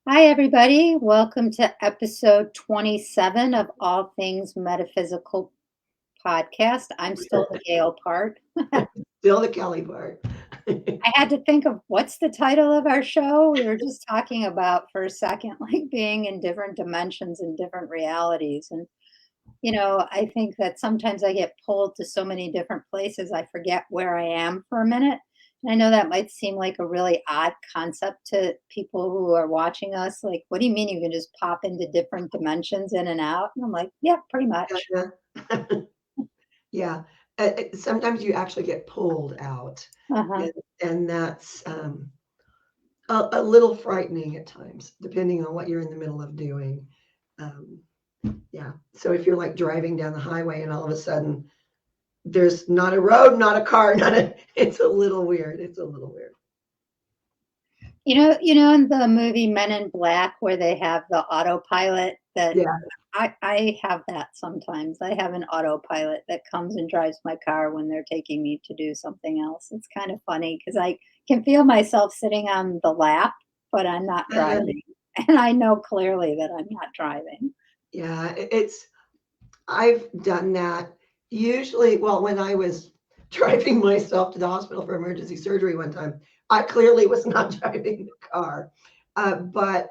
Hi, everybody. Welcome to episode 27 of All Things Metaphysical podcast. I'm still the Gail part. Still the Kelly part. I had to think of what's the title of our show. We were just talking about for a second, like being in different dimensions and different realities. And, I think that sometimes I get pulled to so many different places, I forget where I am for a minute. And I know that might seem like a really odd concept to people who are watching us. Like, what do you mean you can just pop into different dimensions in and out? And I'm like, yeah, pretty much. Yeah. Yeah. Sometimes you actually get pulled out, Uh-huh. and, and that's a little frightening at times, depending on what you're in the middle of doing. Um, yeah. So if you're like driving down the highway and all of a sudden there's not a road, not a car, it's a little weird. It's a little weird. In the movie Men in Black where they have the autopilot that Yeah. I have that sometimes. I have an autopilot that comes and drives my car when they're taking me to do something else. It's kind of funny because I can feel myself sitting on the lap, but I'm not Uh, driving. And I know clearly that I'm not driving. yeah. I've done that usually. Well, when I was driving myself to the hospital for emergency surgery one time, I clearly was not driving the car. But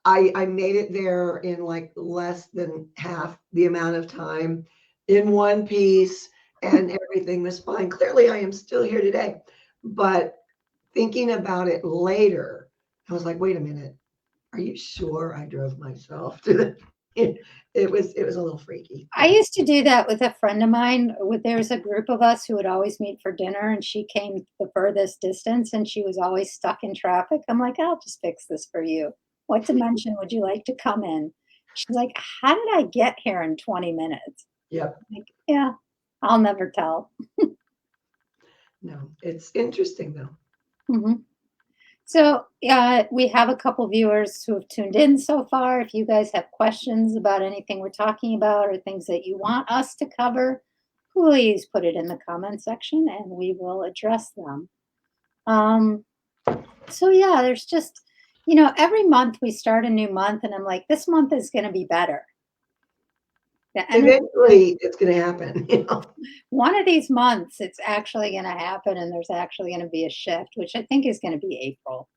I made it there in like less than half the amount of time in one piece, and everything was fine. Clearly, I am still here today. But thinking about it later, I was like, wait a minute, are you sure I drove myself to the it was a little freaky. I Yeah. used to do that with a friend of mine. There was a group of us who would always meet for dinner, and she came the furthest distance, and she was always stuck in traffic. I'm like, I'll just fix this for you. What dimension would you like to come in? She's like, how did I get here in 20 minutes? Yep. I'm like, yeah, I'll never tell. No, it's interesting though. hmm So, we have a couple viewers who have tuned in so far. If you guys have questions about anything we're talking about or things that you want us to cover, please put it in the comment section and we will address them. Um, so, yeah, there's just, every month we start a new month, and I'm like, this month is going to be better. The energy, Eventually, it's going to happen. one of these months, it's actually going to happen, and there's actually going to be a shift, which I think is going to be April.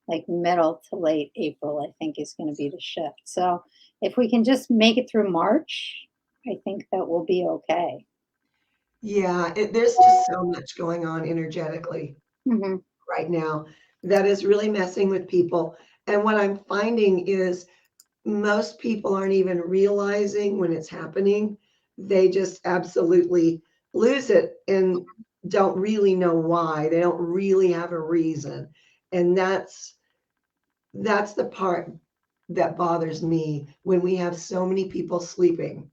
Like middle to late April, I think is going to be the shift. So if we can just make it through March, I think that we'll be okay. Yeah, there's just so much going on energetically hmm right now that is really messing with people. And what I'm finding is most people aren't even realizing when it's happening. They just absolutely lose it and don't really know why. They don't really have a reason. And that's the part that bothers me when we have so many people sleeping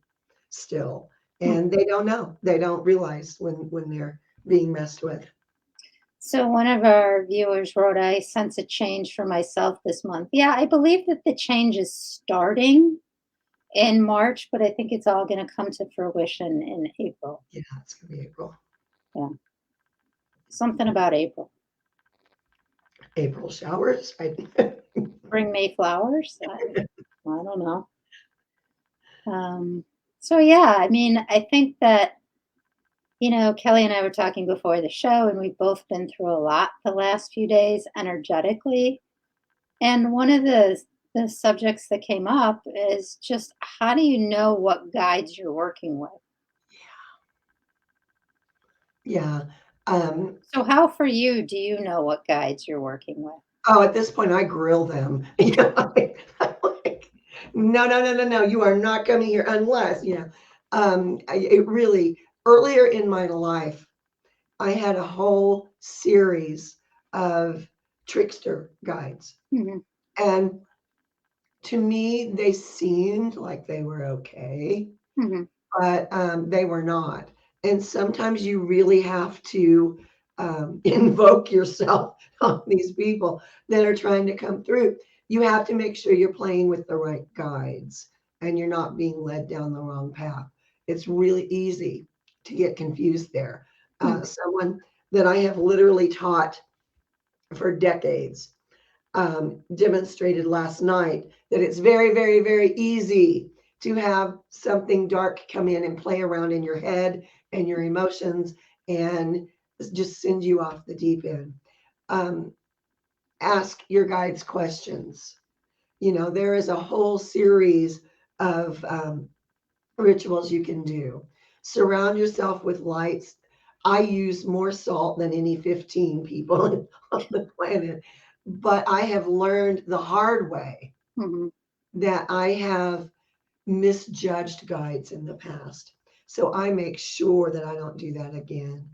still and they don't know. They don't realize when they're being messed with. So one of our viewers wrote, I sense a change for myself this month. Yeah, I believe that the change is starting in March, but I think it's all going to come to fruition in April. Yeah, it's gonna be April. Yeah, something about April. April showers. I Bring May flowers. I don't know. Um, so yeah, I mean, I think that Kelly and I were talking before the show, and we've both been through a lot the last few days energetically. And one of the subjects that came up is just how do you know what guides you're working with? yeah. Um, So, how for you do you know what guides you're working with? oh, at this point, I grill them. I'm like, no, no, no, no, no. You are not coming here unless, it really, earlier in my life, I had a whole series of trickster guides. hmm And to me, they seemed like they were okay, hmm but they were not. And sometimes you really have to invoke yourself on these people that are trying to come through. You have to make sure you're playing with the right guides and you're not being led down the wrong path. It's really easy to get confused there. Someone that I have literally taught for decades demonstrated last night that it's very, very, very easy to have something dark come in and play around in your head and your emotions and just send you off the deep end. Um, Ask your guides questions. You know, there is a whole series of rituals you can do. Surround yourself with lights. I use more salt than any 15 people on the planet, but I have learned the hard way Hmm. that I have misjudged guides in the past. So I make sure that I don't do that again.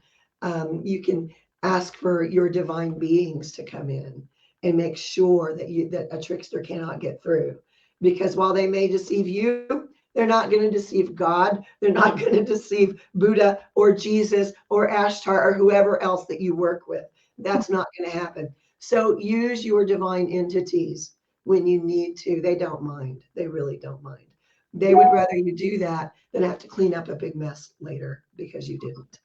You can ask for your divine beings to come in and make sure that a trickster cannot get through. Because while they may deceive you, they're not going to deceive God. They're not going to deceive Buddha or Jesus or Ashtar or whoever else that you work with. That's not going to happen. So use your divine entities when you need to. They don't mind. They really don't mind. They would rather you do that than have to clean up a big mess later because you didn't.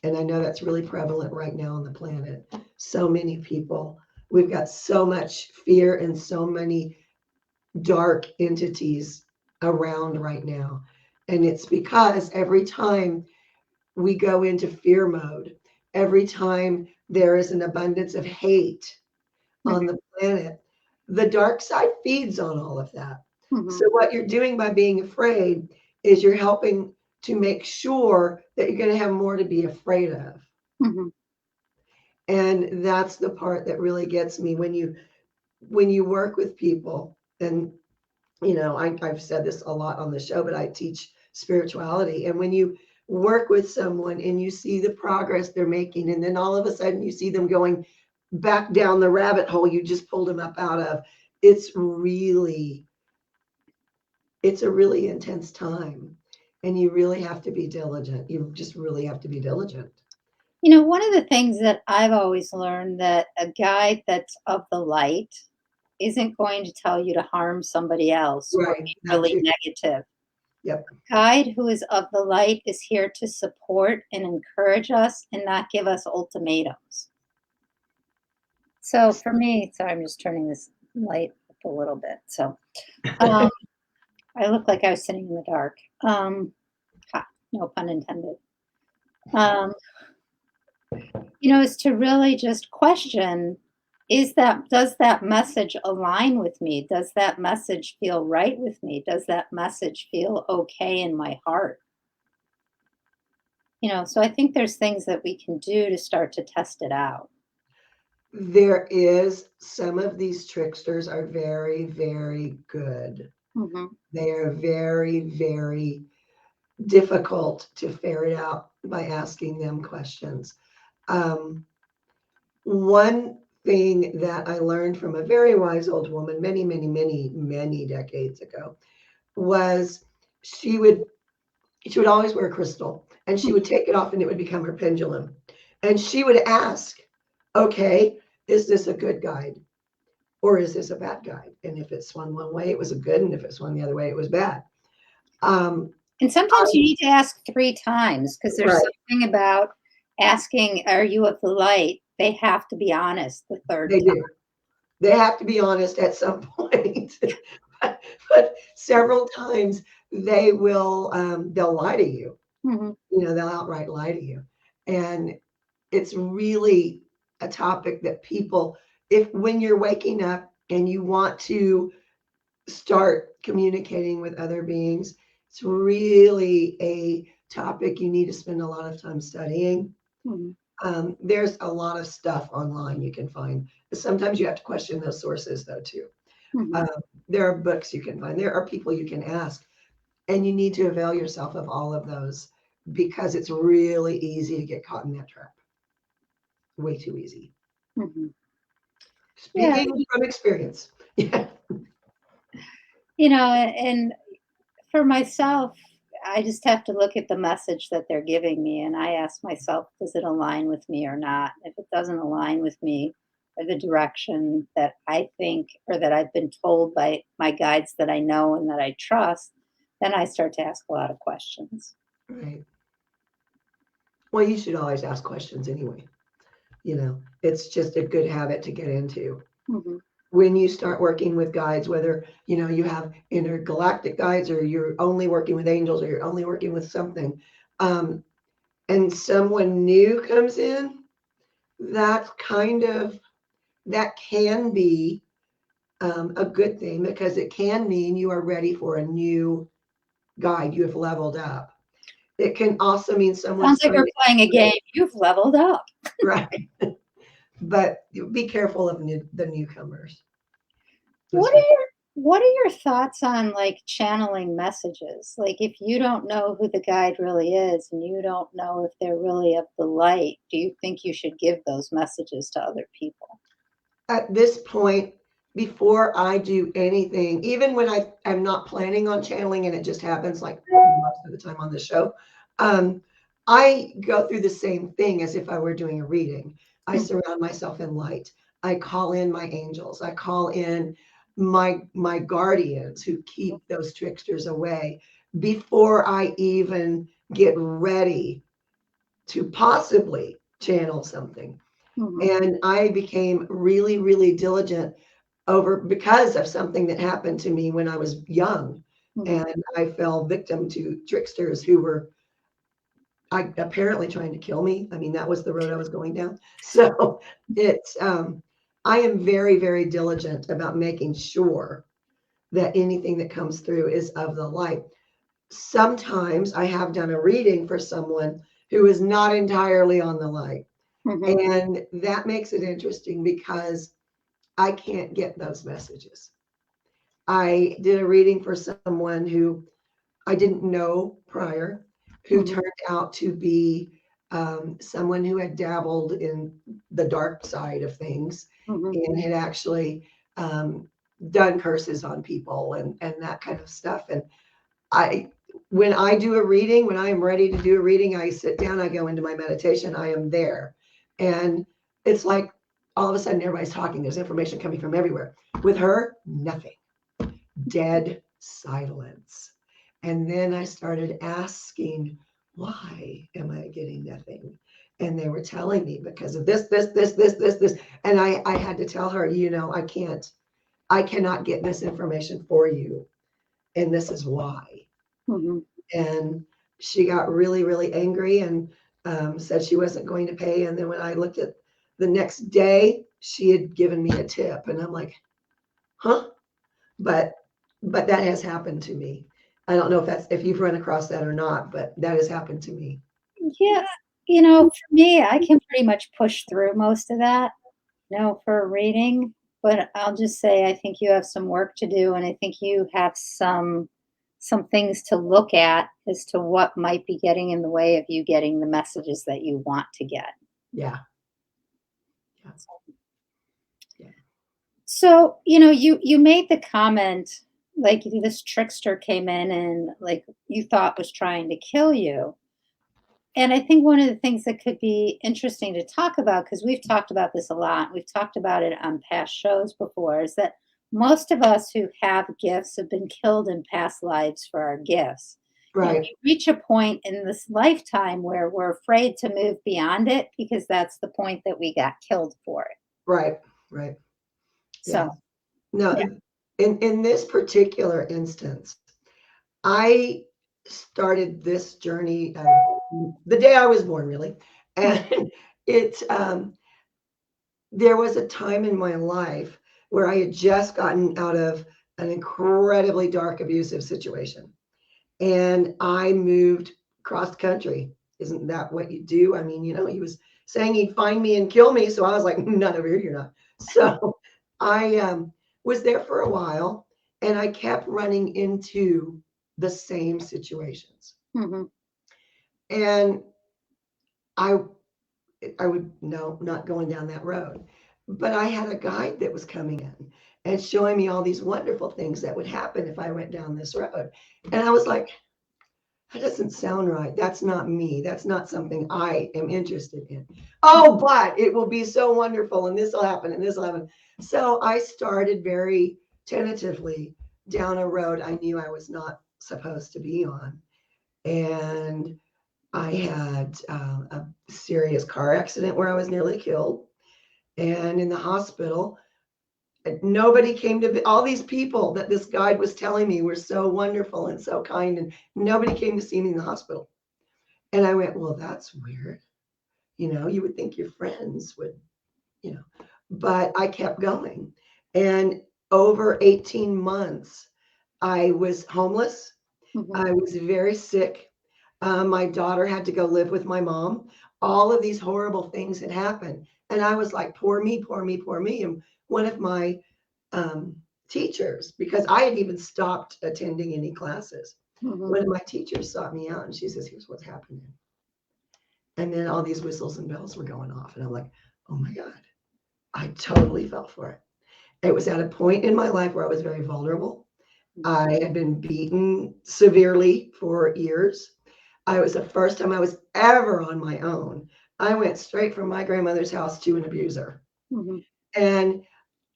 And I know that's really prevalent right now on the planet. So many people, we've got so much fear and so many dark entities around right now. And it's because every time we go into fear mode, every time there is an abundance of hate on the planet, the dark side feeds on all of that. Hmm. So, what you're doing by being afraid is you're helping to make sure that you're going to have more to be afraid of. Hmm. And that's the part that really gets me when you work with people. And I've said this a lot on the show, but I teach spirituality. And when you work with someone and you see the progress they're making, and then all of a sudden you see them going back down the rabbit hole you just pulled them up out of, it's really, it's a really intense time. And you really have to be diligent. You just really have to be diligent. One of the things that I've always learned that a guide that's of the light isn't going to tell you to harm somebody else or Right. be That really too. negative. Yep. Guide who is of the light is here to support and encourage us and not give us ultimatums. So for me, sorry, I'm just turning this light up a little bit. So um, I look like I was sitting in the dark. Ha, no pun intended. Um, is to really just question, does that message align with me? Does that message feel right with me? Does that message feel okay in my heart? So I think there's things that we can do to start to test it out. There is some of these tricksters are very, very good. Hmm. They are very, very difficult to ferret out by asking them questions. Um, One thing that I learned from a very wise old woman many, many, many, many decades ago was she would she would always wear a crystal and she would take it off and it would become her pendulum. And she would ask, okay, is this a good guide or is this a bad guide? And if it swung one way, it was a good, and if it swung the other way, it was bad. Um, And sometimes you need to ask 3 times because there's right, something about asking, "Are you of the light?" They have to be honest the third they do. They have to be honest at some point. but several times they'll lie to you. time. Hmm. They'll outright lie to you. And it's really a topic that people, if when you're waking up and you want to start communicating with other beings, it's really a topic you need to spend a lot of time studying. Hmm. There's a lot of stuff online you can find. Sometimes you have to question those sources, though, too. Hmm. Um, there are books you can find. There are people you can ask, and you need to avail yourself of all of those because it's really easy to get caught in that trap. Way too easy. Hmm. Yeah, Speaking from experience. Yeah. and for myself, I just have to look at the message that they're giving me and I ask myself, does it align with me or not? If it doesn't align with me or the direction that I think or that I've been told by my guides that I know and that I trust, then I start to ask a lot of questions. Right. Well, you should always ask questions anyway. It's just a good habit to get into. Hmm. When you start working with guides, whether, you have intergalactic guides or you're only working with angels or you're only working with something, um, and someone new comes in, that can be a good thing because it can mean you are ready for a new guide. You have leveled up. It can also mean someone's Sounds like trying we're to playing a game. You've leveled up. right, but be careful of the newcomers. What That's are what. your what are your thoughts on like channeling messages? Like if you don't know who the guide really is and you don't know if they're really of the light, do you think you should give those messages to other people? At this point, before I do anything, even when I'm not planning on channeling and it just happens like most of the time on the show, um, I go through the same thing as if I were doing a reading. I Mhm, surround myself in light. I call in my angels. I call in my guardians who keep those tricksters away before I even get ready to possibly channel something. mhm, And I became really, really diligent over because of something that happened to me when I was young. mhm, And I fell victim to tricksters who were apparently trying to kill me. I mean, that was the road I was going down. So it's, I am very, very diligent about making sure that anything that comes through is of the light. Sometimes I have done a reading for someone who is not entirely on the light. mhm, And that makes it interesting because I can't get those messages. I did a reading for someone who I didn't know prior, who mhm, turned out to be someone who had dabbled in the dark side of things mhm, and had actually um, done curses on people and that kind of stuff. And I, when I do a reading, when I am ready to do a reading, I sit down, I go into my meditation, I am there. And it's like all of a sudden everybody's talking, there's information coming from everywhere. With her, nothing, dead silence. And then I started asking, why am I getting nothing? And they were telling me because of this. And I had to tell her, I cannot get this information for you. And this is why. mhm. And she got really, really angry and said she wasn't going to pay. And then when I looked at the next day, she had given me a tip, and I'm like, huh? But that has happened to me. I don't know if you've run across that or not, but that has happened to me. Yeah, for me, I can pretty much push through most of that, for a reading, but I'll just say I think you have some work to do, and I think you have some things to look at as to what might be getting in the way of you getting the messages that you want to get. Yeah, yeah, yeah. So, you made the comment like this trickster came in and like you thought was trying to kill you. And I think one of the things that could be interesting to talk about, because we've talked about this a lot, we've talked about it on past shows before, is that most of us who have gifts have been killed in past lives for our gifts. And Right, we reach a point in this lifetime where we're afraid to move beyond it because that's the point that we got killed for it. right, right. Yeah. So, yeah. No, in this particular instance, I started this journey the day I was born, really, Mm, and it there was a time in my life where I had just gotten out of an incredibly dark, abusive situation. And I moved cross country. Isn't that what you do? I mean, he was saying he'd find me and kill me. So I was like, none over here, you're not. So I was there for a while and I kept running into the same situations. mhm, And I I would no, not going down that road. But I had a guide that was coming in and showing me all these wonderful things that would happen if I went down this road. And I was like, that doesn't sound right. That's not me. That's not something I am interested in. Oh, but it will be so wonderful and this will happen and this will happen. So I started very tentatively down a road I knew I was not supposed to be on. And I had a serious car accident where I was nearly killed. And in the hospital, nobody came to all these people that this guide was telling me were so wonderful and so kind, and nobody came to see me in the hospital. And I went, well, that's weird. You would think your friends would, you know, but I kept going. And over 18 months, I was homeless. Mhm. I was very sick. My daughter had to go live with my mom. All of these horrible things had happened. And I was like, poor me, poor me, poor me. And one of my um, teachers, because I had even stopped attending any classes, Mhm. one of my teachers sought me out and she says, here's what's happening. And then all these whistles and bells were going off. And I'm like, oh my God, I totally fell for it. It was at a point in my life where I was very vulnerable. I had been beaten severely for years. I was the first time I was ever on my own. I went straight from my grandmother's house to an abuser. Mhm. And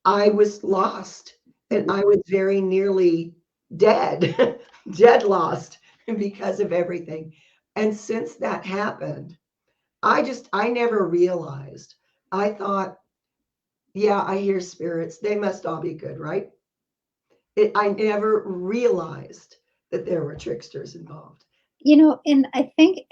I was lost and Mhm. I was very nearly dead, dead lost because of everything. And since that happened, I never realized. I thought, yeah, I hear spirits. They must all be good, right? I never realized that there were tricksters involved. And I think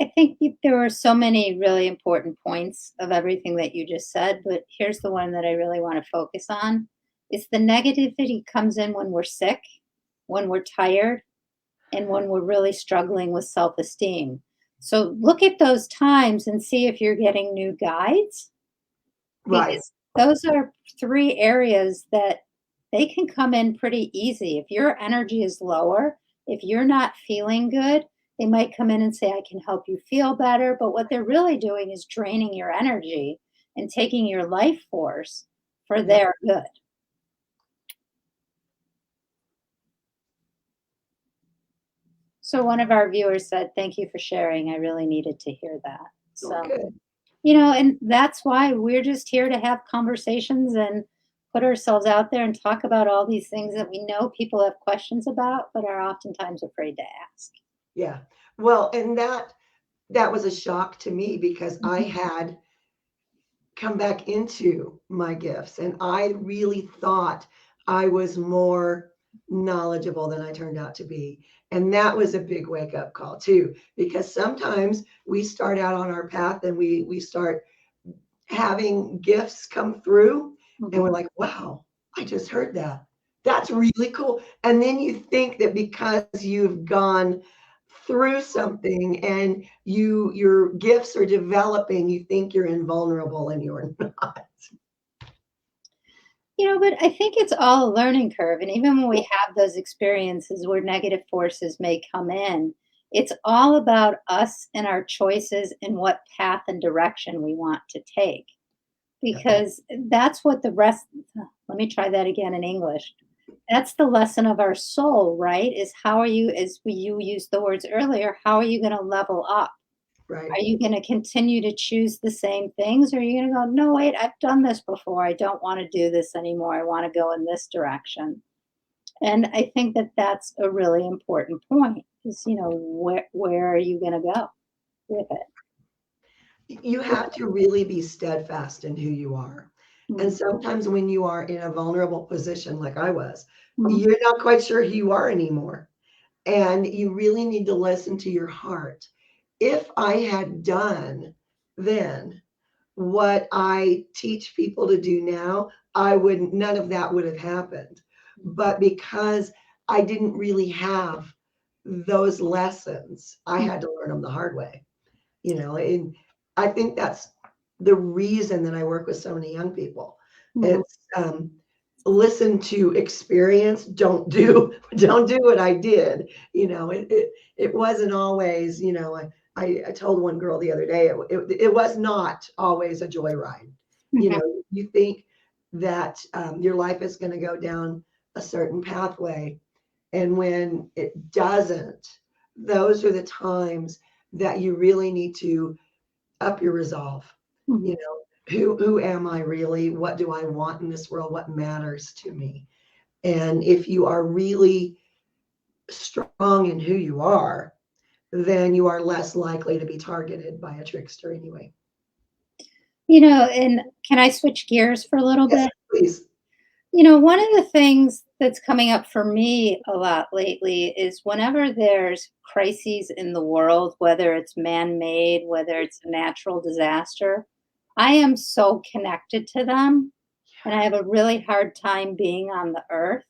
there were so many really important points of everything that you just said, but here's the one that I really want to focus on. It's the negativity comes in when we're sick, when we're tired, and when we're really struggling with self-esteem. So look at those times and see if you're getting new guides, Right. because those are three areas that they can come in pretty easy. If your energy is lower, if you're not feeling good, they might come in and say, I can help you feel better. But what they're really doing is draining your energy and taking your life force for Yep. their good. So one of our viewers said, thank you for sharing. I really needed to hear that. Oh, So, good. and that's why we're just here to have conversations and put ourselves out there and talk about all these things that we know people have questions about, but are oftentimes afraid to ask. Yeah. Well, and that was a shock to me because I Mhm. had come back into my gifts and I really thought I was more knowledgeable than I turned out to be. And that was a big wake up call too, because sometimes we start out on our path and we start having gifts come through and we're Mhm. like, wow, I just heard that. That's really cool. And then you think that because you've gone through something and your gifts are developing, you think you're invulnerable and you're not. But I think it's all a learning curve. And even when we have those experiences where negative forces may come in, it's all about us and our choices and what path and direction we want to take. Yeah, Because that's what the rest, let me try that again in English. That's the lesson of our soul, right? Is how are you, as you used the words earlier, how are you going to level up? right. Are you going to continue to choose the same things? Or are you going to go, no, wait, I've done this before. I don't want to do this anymore. I want to go in this direction. And I think that that's a really important point is, where are you going to go with it? You have to really be steadfast in who you are. And Mhm. sometimes when you are in a vulnerable position like I was, Mhm. you're not quite sure who you are anymore. And you really need to listen to your heart. If I had done then what I teach people to do now, I wouldn't, none of that would have happened. But because I didn't really have those lessons, I had to learn them the hard way, and I think that's the reason that I work with so many young people. Mhm. It's listen to experience, don't do don't do what I did. It wasn't always, I told one girl the other day, it was not always a joyride. Mhm. You think that your life is going to go down a certain pathway, and when it doesn't, those are the times that you really need to up your resolve. You Mhm. know, who am I really? What do I want in this world? What matters to me? And if you are really strong in who you are, then you are less likely to be targeted by a trickster anyway. And can I switch gears for a little Yes, bit? please. One of the things that's coming up for me a lot lately is whenever there's crises in the world, whether it's man made, whether it's a natural disaster, I am so connected to them. And I have a really hard time being on the earth.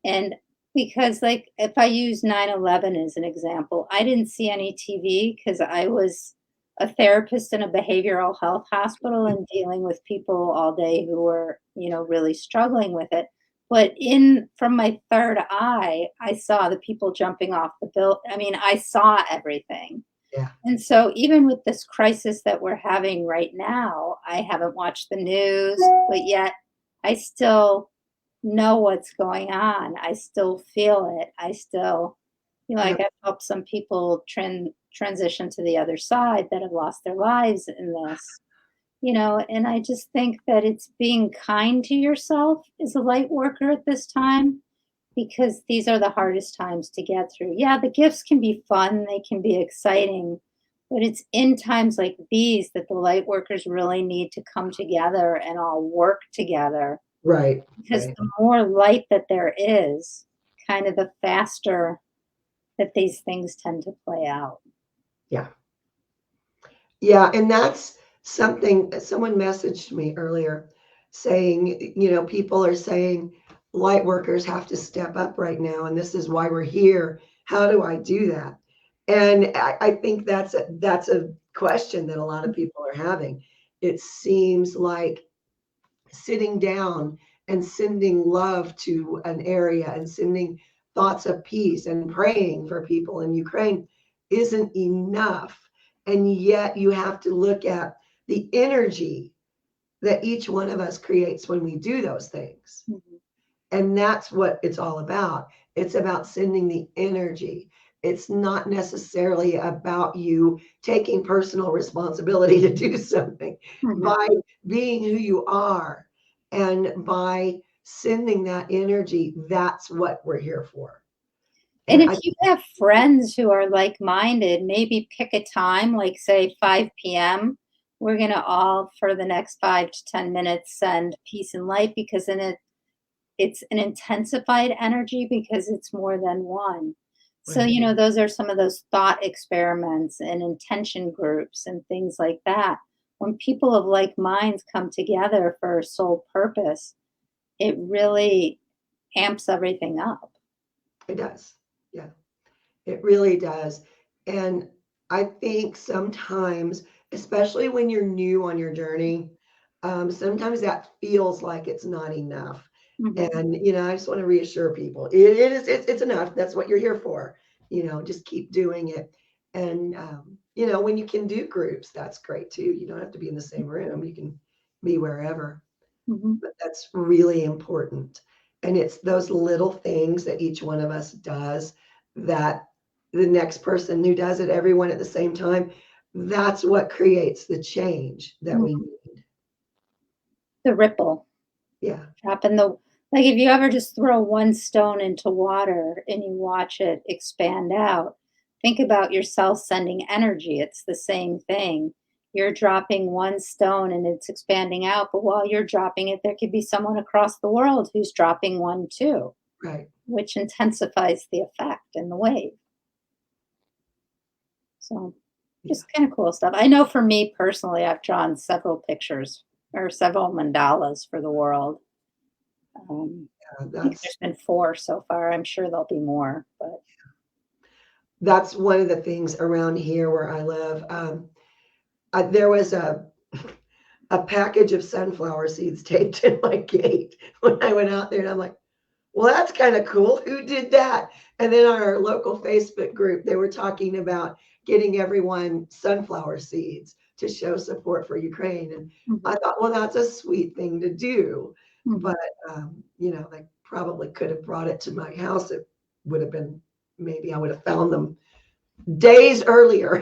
And because, like, if I use 9/11 as an example, I didn't see any TV because I was a therapist in a behavioral health hospital and dealing with people all day who were, really struggling with it. But in from my third eye, I saw the people jumping off the bill. I mean, I saw everything. Yeah. And so even with this crisis that we're having right now, I haven't watched the news, but yet I still know what's going on. I still feel it. I still, Yeah. like I've helped some people transition to the other side that have lost their lives in this, and I just think that it's being kind to yourself as a light worker at this time because these are the hardest times to get through. Yeah, the gifts can be fun, they can be exciting, but it's in times like these that the light workers really need to come together and all work together Right. because Right. the more light that there is, kind of the faster that these things tend to play out. Yeah. Yeah. And that's something someone messaged me earlier saying, people are saying light workers have to step up right now, and this is why we're here. How do I do that? And I think that's a question that a lot of people are having. It seems like sitting down and sending love to an area and sending thoughts of peace and praying for people in Ukraine isn't enough. And yet you have to look at the energy that each one of us creates when we do those things. Mhm. And that's what it's all about. It's about sending the energy. It's not necessarily about you taking personal responsibility to do something. Mhm. By being who you are and by sending that energy, that's what we're here for. And And if I, you have friends who are like-minded, maybe pick a time, like say 5 p.m. We're going to all, for the next 5 to 10 minutes, send peace and light because then it's an intensified energy because it's more than one. So, right, those are some of those thought experiments and intention groups and things like that. When people of like minds come together for a sole purpose, it really amps everything up. it does. Yeah, it really does. And I think sometimes, especially when you're new on your journey, sometimes that feels like it's not enough. Mhm, And I just want to reassure people it's enough. That's what you're here for. Just keep doing it. And when you can do groups, that's great too. You don't have to be in the same room. You can be wherever. mhm. But that's really important. And it's those little things that each one of us does that the next person who does it, everyone at the same time, that's what creates the change that we Mhm. need. The ripple. Yeah. Dropping the like, if you ever just throw one stone into water and you watch it expand out, think about yourself sending energy, it's the same thing. You're dropping one stone and it's expanding out, but while you're dropping it, there could be someone across the world who's dropping one too, Right. which intensifies the effect and the wave. So, Yeah. just kinda cool stuff. I know for me personally, I've drawn several pictures or several mandalas for the world. I think That's there's been 4 so far. I'm sure there'll be more, but that's one of the things around here where I live. There was a package of sunflower seeds taped in my gate when I went out there, and I'm like, well, that's kind of cool. Who did that? And then on our local Facebook group, they were talking about getting everyone sunflower seeds to show support for Ukraine. And I mhm, thought, well, that's a sweet thing to do. mhm, But, they probably could have brought it to my house. It would have been, maybe I would have found them days earlier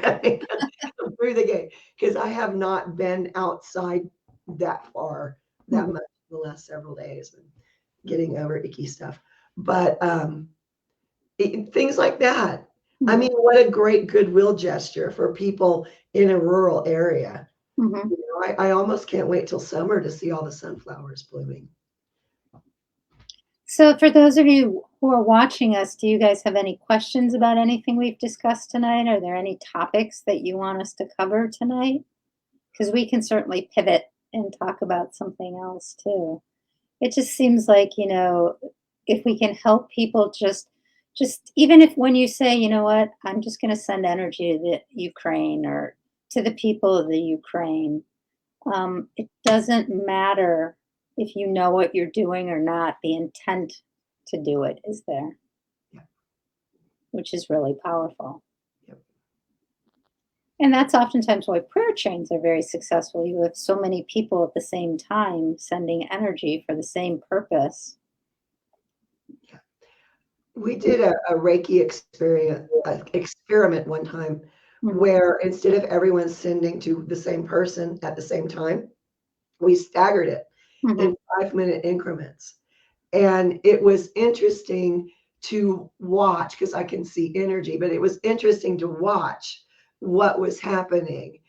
through the gate because I have not been outside that far that mhm. much in the last several days and getting over icky stuff. But things like that. I Mhm, mean, what a great goodwill gesture for people in a rural area. mhm. You know, I almost can't wait till summer to see all the sunflowers blooming. So for those of you who are watching us, do you guys have any questions about anything we've discussed tonight? Are there any topics that you want us to cover tonight? Because we can certainly pivot and talk about something else too. It just seems like, if we can help people just even if when you say, you know what, I'm just going to send energy to the Ukraine or to the people of the Ukraine. It doesn't matter if you know what you're doing or not. The intent to do it is there, Yep, which is really powerful. yep. And that's oftentimes why prayer chains are very successful. You have so many people at the same time sending energy for the same purpose. We did a Reiki experiment one time Mhm, where instead of everyone sending to the same person at the same time, we staggered it mhm, in 5-minute increments. And it was interesting to watch because I can see energy, but it was interesting to watch what was happening.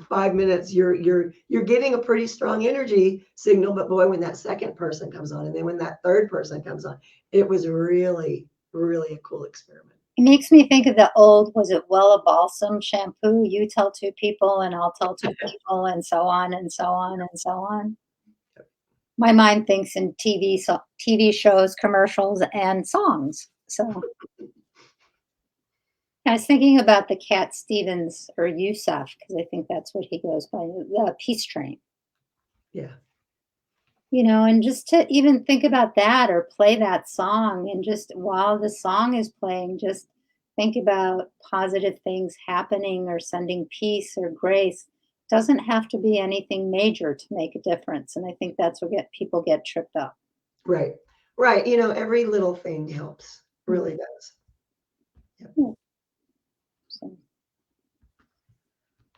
5 minutes, you're getting a pretty strong energy signal, but boy, when that second person comes on, and then when that third person comes on, it was really, really a cool experiment. It makes me think of the old, was it Wella Balsam shampoo? You tell 2 people and I'll tell 2 people and so on and so on and so on. My mind thinks in TV shows, commercials, and songs. So, I was thinking about the Cat Stevens or Yusuf, because I think that's what he goes by, the Peace Train. Yeah, And just to even think about that or play that song, and just while the song is playing, just think about positive things happening or sending peace or grace. Doesn't have to be anything major to make a difference. And I think that's what people get tripped up. right, right. Every little thing helps, Mm, really does. yeah, so.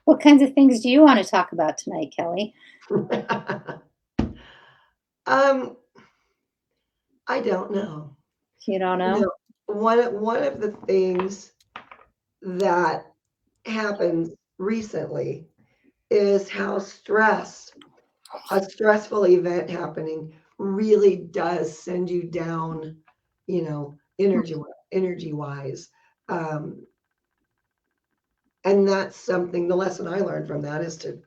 What kinds of things do you want to talk about tonight, Kelly? Yep. um, I don't know. You don't You know? know, one of the things that happens recently is how a stressful event happening really does send you down, energy wise. Um, and that's something, the lesson I learned from that is to,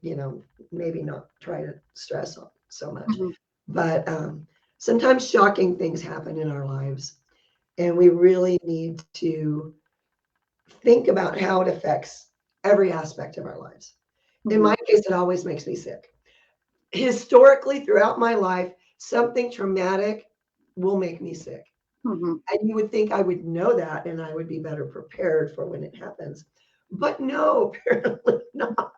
maybe not try to stress so much. Mhm, But sometimes shocking things happen in our lives, and we really need to think about how it affects every aspect of our lives. In mhm, my case, it always makes me sick. Historically, throughout my life, something traumatic will make me sick. mhm, And you would think I would know that and I would be better prepared for when it happens. But no, apparently not.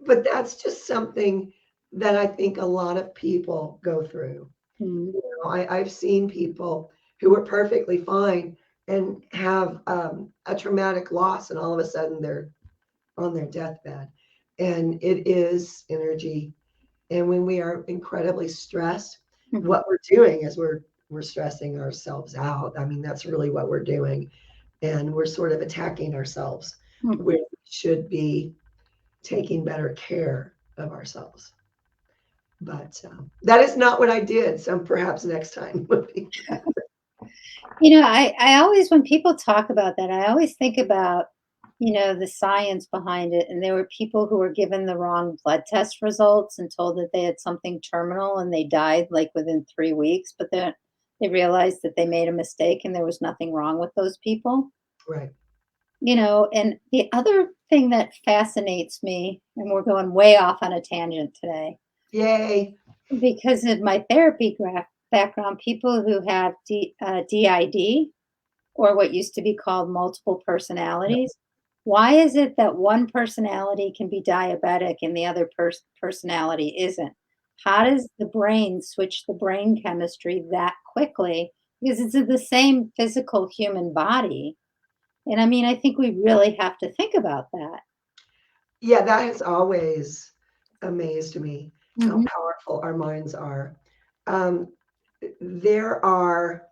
But that's just something that I think a lot of people go through. mhm, I've seen people who are perfectly fine and have a traumatic loss, and all of a sudden they're on their deathbed. And it is energy. And when we are incredibly stressed, mhm, what we're doing is we're stressing ourselves out. I mean, that's really what we're doing. And we're sort of attacking ourselves mhm. when we should be taking better care of ourselves. But that is not what I did. So perhaps next time would be. I always, when people talk about that, I always think about, the science behind it. And there were people who were given the wrong blood test results and told that they had something terminal and they died like within 3 weeks, but then they realized that they made a mistake and there was nothing wrong with those people. Right. And the other thing that fascinates me, and we're going way off on a tangent today, Yay. because of my therapy background, people who have DID, or what used to be called multiple Yep. personalities. Why is it that one personality can be diabetic and the other personality isn't? How does the brain switch the brain chemistry that quickly? Because it's in the same physical human body. And I mean, I think we really have to think about that. Yeah, that has always amazed me how Hmm. powerful our minds are. Um, there are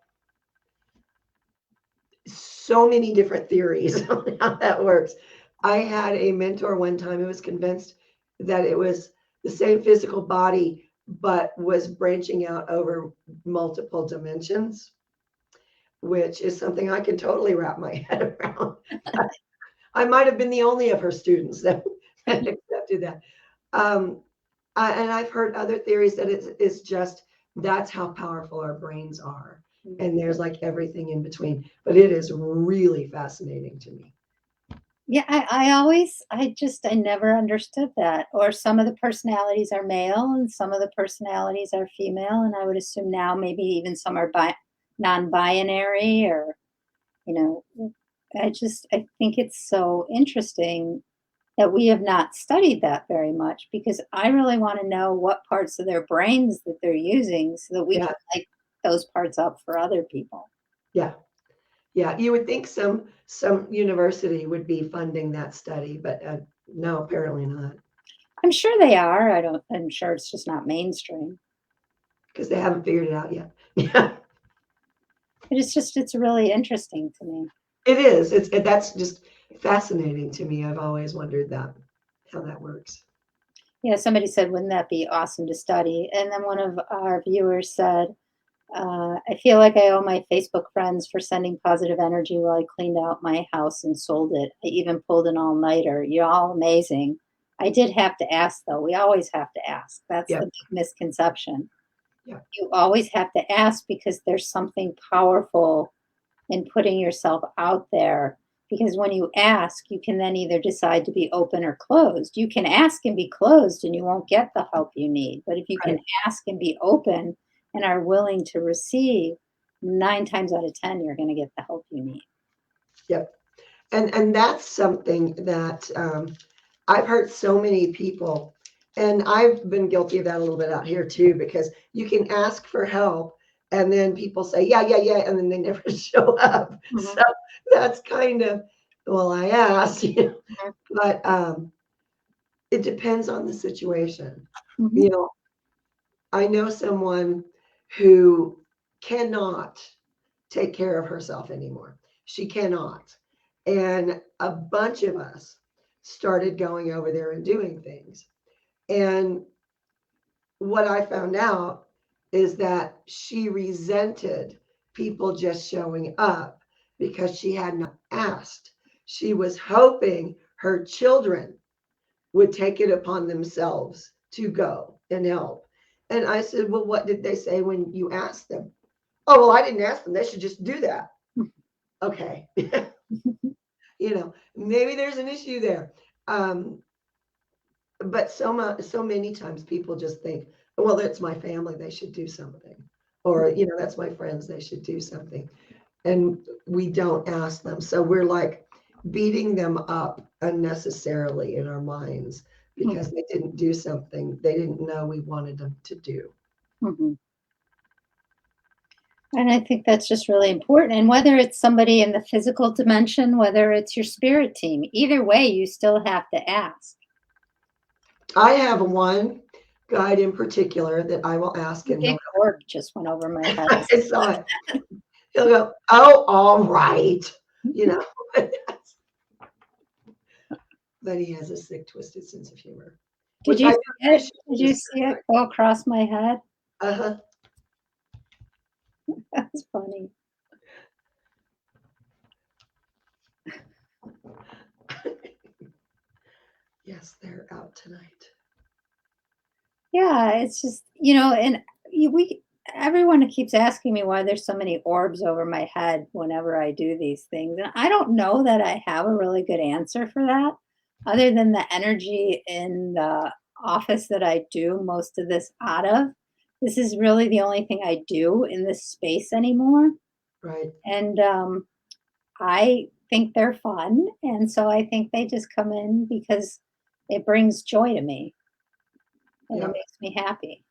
so many different theories on how that works. I had a mentor one time who was convinced that it was the same physical body, but was branching out over multiple dimensions, which is something I can totally wrap my head around. I might have been the only of her students that, that accepted that. Um, and I've heard other theories that it's just that's how powerful our brains are. And there's like everything in between. But it is really fascinating to me. Yeah, I never understood that. Or some of the personalities are male and some of the personalities are female. And I would assume now maybe even some are non-binary or, you know, I think it's so interesting that we have not studied that very much because I really want to know what parts of their brains that they're using so that we Yeah, can light those parts up for other people. yeah, yeah. You would think some university would be funding that study, but no, apparently not, I'm sure they are. I'm sure it's just not mainstream. because they haven't figured it out yet. Yeah, But it's really interesting to me. it is. That's just fascinating to me. I've always wondered that how that works. Yeah, somebody said, wouldn't that be awesome to study? And then one of our viewers said, I feel like I owe my Facebook friends for sending positive energy while I cleaned out my house and sold it. I even pulled an all nighter. You're all amazing. I did have to ask, though. We always have to ask. That's the Yep, big misconception. yep, You always have to ask because there's something powerful in putting yourself out there. Because when you ask, you can then either decide to be open or closed. You can ask and be closed and you won't get the help you need. But if you can right. ask and be open and are willing to receive, 9 times out of 10, you're going to get the help you need. Yep. And that's something that I've heard so many people, and I've been guilty of that a little bit out here too, because you can ask for help and then people say, yeah, yeah, yeah, and then they never show up. Mhm, So that's kind of, well, I asked, mhm, but it depends on the situation. mhm, You know, I know someone who cannot take care of herself anymore. She cannot. And a bunch of us started going over there and doing things. And what I found out is that she resented people just showing up because she had not asked. She was hoping her children would take it upon themselves to go and help. And I said, well, what did they say when you asked them? Oh, well, I didn't ask them. They should just do that. Okay. Maybe there's an issue there. Um, but so many times people just think, well, that's my family, they should do something. Or, that's my friends, they should do something. And we don't ask them. So we're like beating them up unnecessarily in our minds because mhm, they didn't do something they didn't know we wanted them to do. mhm. And I think that's just really important. And whether it's somebody in the physical dimension, whether it's your spirit team, either way, you still have to ask. I have one guide in particular that I will ask, A and big orb just went over my head. I saw it. He'll go, "Oh, all right," you know. But he has a sick, twisted sense of humor, Did which you I do see it? appreciate Did in a you spirit see it guide. go across my head? Uh-huh. That's funny. Yes, they're out tonight. Yeah, it's just, and we everyone keeps asking me why there's so many orbs over my head whenever I do these things. And I don't know that I have a really good answer for that, other than the energy in the office that I do most of this out of. This is really the only thing I do in this space anymore. Right. And I think they're fun. And so I think they just come in because it brings joy to me and it Yep. makes me happy.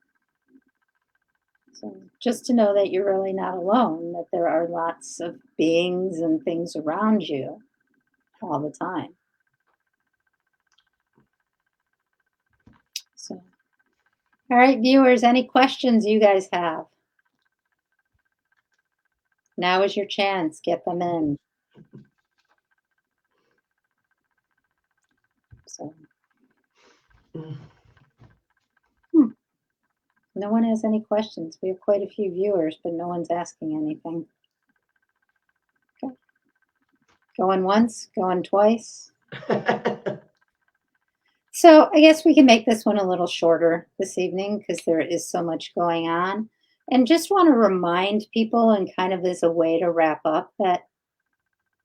So just to know that you're really not alone, that there are lots of beings and things around you all the time. So, all right, viewers, any questions you guys have? Now is your chance. Get them in. So, Mm. hmm, no one has any questions. We have quite a few viewers, but no one's asking anything. Okay. Going once, going twice. So I guess we can make this one a little shorter this evening because there is so much going on. And just want to remind people, and kind of as a way to wrap up, that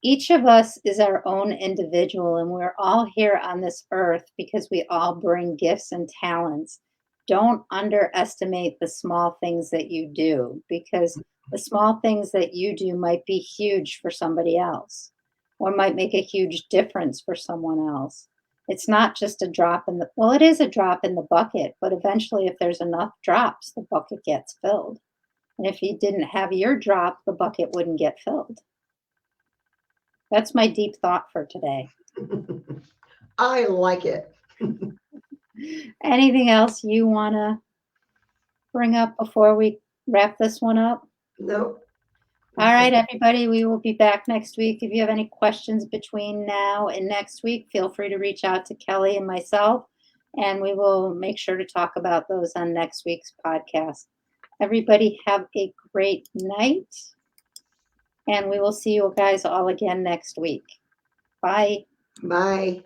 each of us is our own individual, and we're all here on this earth because we all bring gifts and talents. Don't underestimate the small things that you do, because the small things that you do might be huge for somebody else or might make a huge difference for someone else. It's not just a drop in the, well, it is a drop in the bucket, but eventually, if there's enough drops, the bucket gets filled. And if you didn't have your drop, the bucket wouldn't get filled. That's my deep thought for today. I like it. Anything else you want to bring up before we wrap this one up? Nope. All right, everybody, we will be back next week. If you have any questions between now and next week, feel free to reach out to Kelly and myself, and we will make sure to talk about those on next week's podcast. Everybody, have a great night, and we will see you guys all again next week. Bye. Bye.